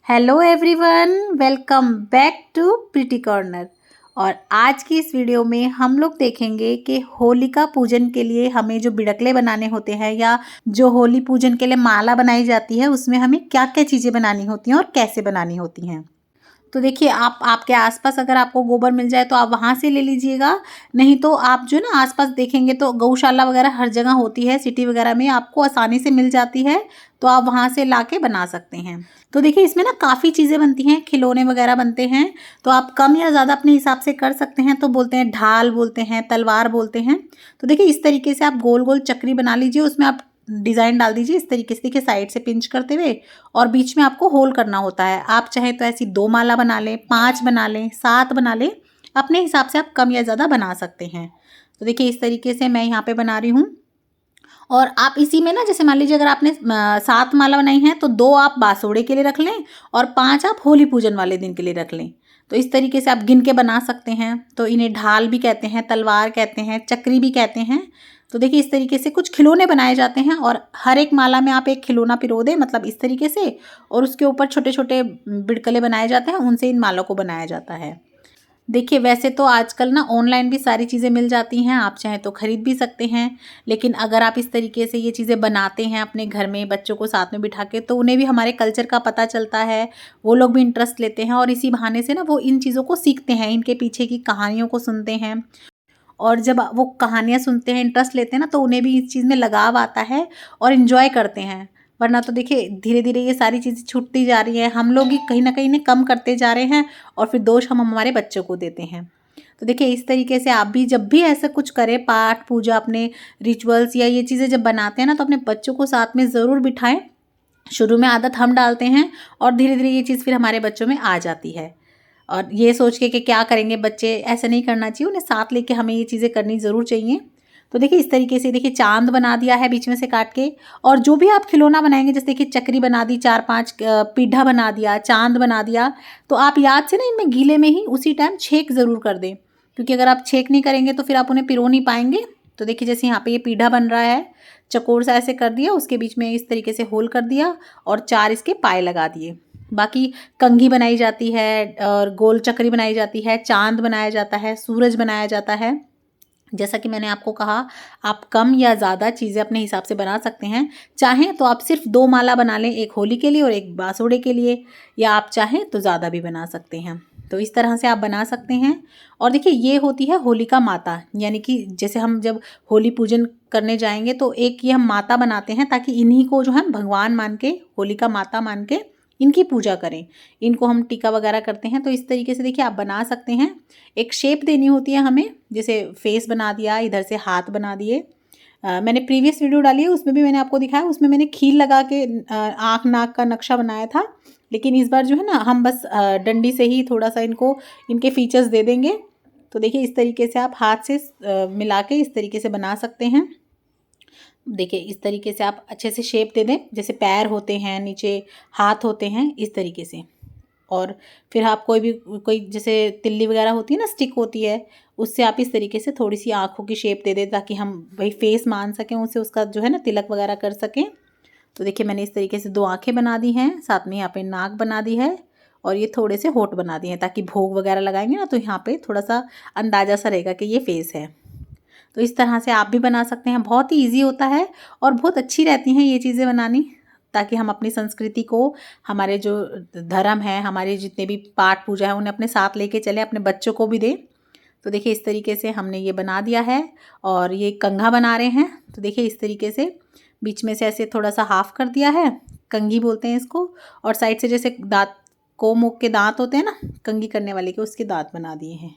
Hello everyone, welcome back to Pretty Corner. और आज की इस वीडियो में हम लोग देखेंगे कि होलिका पूजन के लिए हमें जो बिड़कले बनाने होते हैं या जो होली पूजन के लिए माला बनाई जाती है उसमें हमें क्या क्या चीज़ें बनानी होती हैं और कैसे बनानी होती हैं। तो देखिए, आप आपके आसपास अगर आपको गोबर मिल जाए तो आप वहाँ से ले लीजिएगा। नहीं तो आप जो ना आसपास देखेंगे तो गौशाला वगैरह हर जगह होती है, सिटी वगैरह में आपको आसानी से मिल जाती है, तो आप वहाँ से लाके बना सकते हैं। तो देखिए, इसमें ना काफ़ी चीज़ें बनती हैं, खिलौने वगैरह बनते हैं, तो आप कम या ज़्यादा अपने हिसाब से कर सकते हैं। तो बोलते हैं ढाल, बोलते हैं तलवार, बोलते हैं। तो देखिए, इस तरीके से आप गोल गोल चक्री बना लीजिए, उसमें आप डिज़ाइन डाल दीजिए इस तरीके से। देखिए, साइड से पिंच करते हुए और बीच में आपको होल करना होता है। आप चाहे तो ऐसी 2 माला बना लें, 5 बना लें, 7 बना लें, अपने हिसाब से आप कम या ज़्यादा बना सकते हैं। तो देखिए, इस तरीके से मैं यहाँ पे बना रही हूँ। और आप इसी में ना, जैसे मान लीजिए अगर आपने 7 माला बनाई हैं तो 2 आप बासोड़े के लिए रख लें और 5 आप होली पूजन वाले दिन के लिए रख लें। तो इस तरीके से आप गिन के बना सकते हैं। तो इन्हें ढाल भी कहते हैं, तलवार कहते हैं, चक्री भी कहते हैं। तो देखिए, इस तरीके से कुछ खिलौने बनाए जाते हैं और हर एक माला में आप एक खिलौना पिरो दें, मतलब इस तरीके से, और उसके ऊपर छोटे छोटे बिड़कले बनाए जाते हैं, उनसे इन मालों को बनाया जाता है। देखिए, वैसे तो आजकल ना ऑनलाइन भी सारी चीज़ें मिल जाती हैं, आप चाहें तो ख़रीद भी सकते हैं। लेकिन अगर आप इस तरीके से ये चीज़ें बनाते हैं अपने घर में बच्चों को साथ में बिठा के, तो उन्हें भी हमारे कल्चर का पता चलता है, वो लोग भी इंटरेस्ट लेते हैं और इसी बहाने से ना वो इन चीज़ों को सीखते हैं, इनके पीछे की कहानियों को सुनते हैं। और जब वो कहानियाँ सुनते हैं, इंटरेस्ट लेते हैं ना, तो उन्हें भी इस चीज़ में लगाव आता है और एन्जॉय करते हैं। वरना तो देखिए, धीरे-धीरे ये सारी चीज़ें छूटती जा रही हैं, हम लोग ही कहीं न कहीं इन्हें कम करते जा रहे हैं और फिर दोष हम हमारे बच्चों को देते हैं। तो देखिए, इस तरीके से आप भी जब भी ऐसा कुछ करें, पाठ, पूजा, अपने रिचुअल्स या ये चीज़ें जब बनाते हैं ना, तो अपने बच्चों को साथ में ज़रूर बिठाएँ। शुरू में आदत हम डालते हैं और धीरे-धीरे ये चीज़ फिर हमारे बच्चों में आ जाती है। और ये सोच के कि क्या करेंगे बच्चे, ऐसा नहीं करना चाहिए, उन्हें साथ लेके हमें ये चीज़ें करनी ज़रूर चाहिए। तो देखिए, इस तरीके से देखिए चाँद बना दिया है बीच में से काट के। और जो भी आप खिलौना बनाएँगे, जैसे देखिए चक्री बना दी, 4-5 पीढ़ा बना दिया, चाँद बना दिया, तो आप याद से ना इनमें गीले में ही उसी टाइम छेक ज़रूर कर दें। क्योंकि अगर आप छेक नहीं करेंगे तो फिर आप उन्हें पिरो नहीं पाएँगे। तो देखिए, जैसे यहाँ पे ये पीढ़ा बन रहा है, चौकोर सा ऐसे कर दिया, उसके बीच में इस तरीके से होल कर दिया और 4 इसके पाए लगा दिए। बाकी कंघी बनाई जाती है और गोल चक्री बनाई जाती है, चाँद बनाया जाता है, सूरज बनाया जाता है। जैसा कि मैंने आपको कहा, आप कम या ज़्यादा चीज़ें अपने हिसाब से बना सकते हैं। चाहें तो आप सिर्फ़ 2 माला बना लें, एक होली के लिए और एक बासोड़े के लिए, या आप चाहें तो ज़्यादा भी बना सकते हैं। तो इस तरह से आप बना सकते हैं। और देखिए, ये होती है होलिका माता, यानी कि जैसे हम जब होली पूजन करने जाएँगे तो एक ये हम माता बनाते हैं, ताकि इन्हीं को जो है भगवान मान के, होलिका माता मान के इनकी पूजा करें। इनको हम टीका वगैरह करते हैं। तो इस तरीके से देखिए आप बना सकते हैं। एक शेप देनी होती है हमें, जैसे फेस बना दिया, इधर से हाथ बना दिए। मैंने प्रीवियस वीडियो डाली है, उसमें भी मैंने आपको दिखाया, उसमें मैंने खील लगा के आँख नाक का नक्शा बनाया था। लेकिन इस बार जो है ना, हम बस डंडी से ही थोड़ा-सा इनको, इनके फीचर्स दे देंगे। तो देखिए, इस तरीके से आप हाथ से मिला के इस तरीके से बना सकते हैं। देखिए, इस तरीके से आप अच्छे से शेप दे दें, जैसे पैर होते हैं, नीचे हाथ होते हैं, इस तरीके से। और फिर आप कोई जैसे तिल्ली वगैरह होती है ना, स्टिक होती है, उससे आप इस तरीके से थोड़ी-सी आँखों की शेप दे दें, ताकि हम वही फेस मान सकें, उससे उसका जो है ना तिलक वगैरह कर सकें। तो देखिए, मैंने इस तरीके से 2 आँखें बना दी हैं, साथ में यहाँ पे नाक बना दी है और ये थोड़े से होंठ बना दिए हैं, ताकि भोग वगैरह लगाएँगे ना, तो यहाँ पे थोड़ा-सा अंदाज़ा सा रहेगा कि ये फेस है। तो इस तरह से आप भी बना सकते हैं। बहुत ही ईज़ी होता है और बहुत अच्छी रहती हैं ये चीज़ें बनानी, ताकि हम अपनी संस्कृति को, हमारे जो धर्म है, हमारे जितने भी पाठ पूजा है, उन्हें अपने साथ लेके चलें, अपने बच्चों को भी दें। तो देखिए, इस तरीके से हमने ये बना दिया है। और ये कंघा बना रहे हैं, तो देखिए इस तरीके से बीच में से ऐसे थोड़ा-सा हाफ़ कर दिया है, कंघी बोलते हैं इसको। और साइड से जैसे दाँत, मुँह के दाँत होते हैं ना, कंघी करने वाले के, उसके दाँत बना दिए हैं।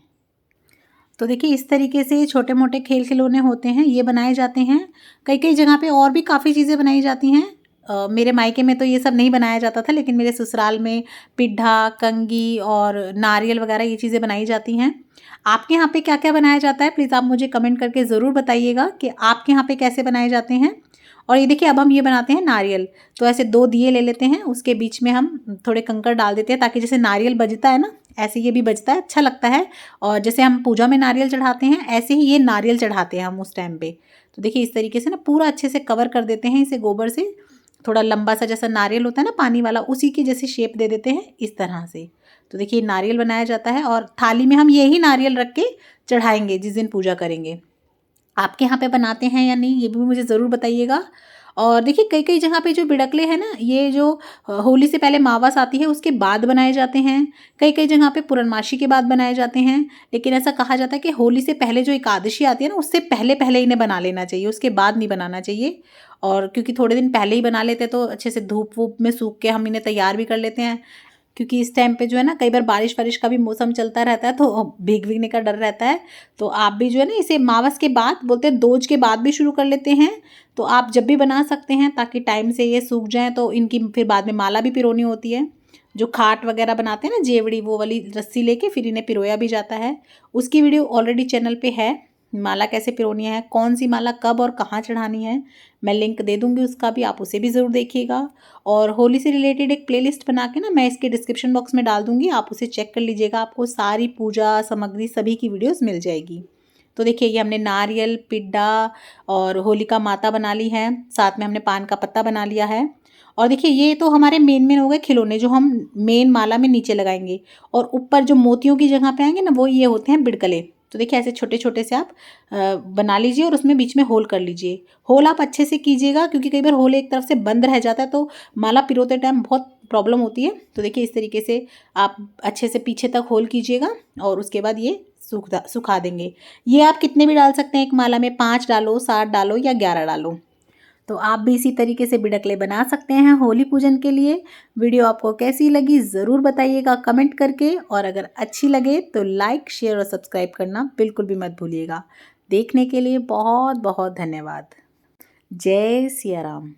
तो देखिए, इस तरीके से छोटे-मोटे खेल-खिलौने होते हैं, ये बनाए जाते हैं। कई-कई जगह पे और भी काफ़ी चीज़ें बनाई जाती हैं। मेरे मायके में तो ये सब नहीं बनाया जाता था, लेकिन मेरे ससुराल में पिड्ढा, कंघी और नारियल वगैरह ये चीज़ें बनाई जाती हैं। आपके यहाँ पे क्या-क्या बनाया जाता है? प्लीज़ आप मुझे कमेंट करके ज़रूर बताइएगा कि आपके यहाँ पे कैसे बनाए जाते हैं। और ये देखिए, अब हम ये बनाते हैं नारियल। तो ऐसे 2 दिए ले लेते हैं, उसके बीच में हम थोड़े कंकड़ डाल देते हैं, ताकि जैसे नारियल बजता है ना, ऐसे ये भी बजता है, अच्छा लगता है। और जैसे हम पूजा में नारियल चढ़ाते हैं, ऐसे ही ये नारियल चढ़ाते हैं हम उस टाइम पे। तो देखिए, इस तरीके से ना पूरा अच्छे से कवर कर देते हैं इसे गोबर से, थोड़ा लंबा सा जैसा नारियल होता है ना पानी वाला, उसी की जैसे शेप दे देते हैं इस तरह से। तो देखिए नारियल बनाया जाता है और थाली में हम यही नारियल रख के चढ़ाएंगे जिस दिन पूजा करेंगे। आपके यहाँ पे बनाते हैं या नहीं ये भी मुझे ज़रूर बताइएगा। और देखिए कई कई जगह पे जो बिड़कले हैं ना, ये जो होली से पहले मावस आती है उसके बाद बनाए जाते हैं। कई कई जगह पे पूर्णमासी के बाद बनाए जाते हैं। लेकिन ऐसा कहा जाता है कि होली से पहले जो एकादशी आती है ना, उससे पहले पहले इन्हें बना लेना चाहिए, उसके बाद नहीं बनाना चाहिए। और क्योंकि थोड़े दिन पहले ही बना लेते तो अच्छे से धूप वूप में सूख के हम इन्हें तैयार भी कर लेते हैं। क्योंकि इस टाइम पे जो है ना कई बार बारिश वारिश का भी मौसम चलता रहता है, तो भीगने का डर रहता है। तो आप भी जो है ना इसे मावस के बाद, बोलते हैं दोज के बाद भी शुरू कर लेते हैं। तो आप जब भी बना सकते हैं, ताकि टाइम से ये सूख जाएँ, तो इनकी फिर बाद में माला भी पिरोनी होती है। जो खाट वगैरह बनाते हैं ना जेवड़ी, वो वाली रस्सी लेके फिर इन्हें पिरोया भी जाता है। उसकी वीडियो ऑलरेडी चैनल पे है, माला कैसे पिरोनी है, कौन सी माला कब और कहाँ चढ़ानी है, मैं लिंक दे दूँगी उसका भी, आप उसे भी ज़रूर देखिएगा। और होली से रिलेटेड एक प्लेलिस्ट बना के ना मैं इसके डिस्क्रिप्शन बॉक्स में डाल दूँगी, आप उसे चेक कर लीजिएगा, आपको सारी पूजा सामग्री सभी की वीडियोस मिल जाएगी। तो देखिए ये हमने नारियल, पिड्डा और होलिका माता बना ली है, साथ में हमने पान का पत्ता बना लिया है। और देखिए ये तो हमारे मेन हो गए खिलौने जो हम मेन माला में नीचे लगाएंगे। और ऊपर जो मोतियों की जगह पे आएंगे ना, वो ये होते हैं बिड़कले। तो देखिए ऐसे छोटे छोटे से आप बना लीजिए और उसमें बीच में होल कर लीजिए। होल आप अच्छे से कीजिएगा, क्योंकि कई बार होल एक तरफ से बंद रह जाता है तो माला पिरोते टाइम बहुत प्रॉब्लम होती है। तो देखिए इस तरीके से आप अच्छे से पीछे तक होल कीजिएगा और उसके बाद ये सुखा देंगे। ये आप कितने भी डाल सकते हैं एक माला में, 5 डालो, 7 डालो या 11 डालो। तो आप भी इसी तरीके से बिड़कले बना सकते हैं होली पूजन के लिए। वीडियो आपको कैसी लगी ज़रूर बताइएगा कमेंट करके, और अगर अच्छी लगे तो लाइक, शेयर और सब्सक्राइब करना बिल्कुल भी मत भूलिएगा। देखने के लिए बहुत बहुत धन्यवाद। जय सिया राम।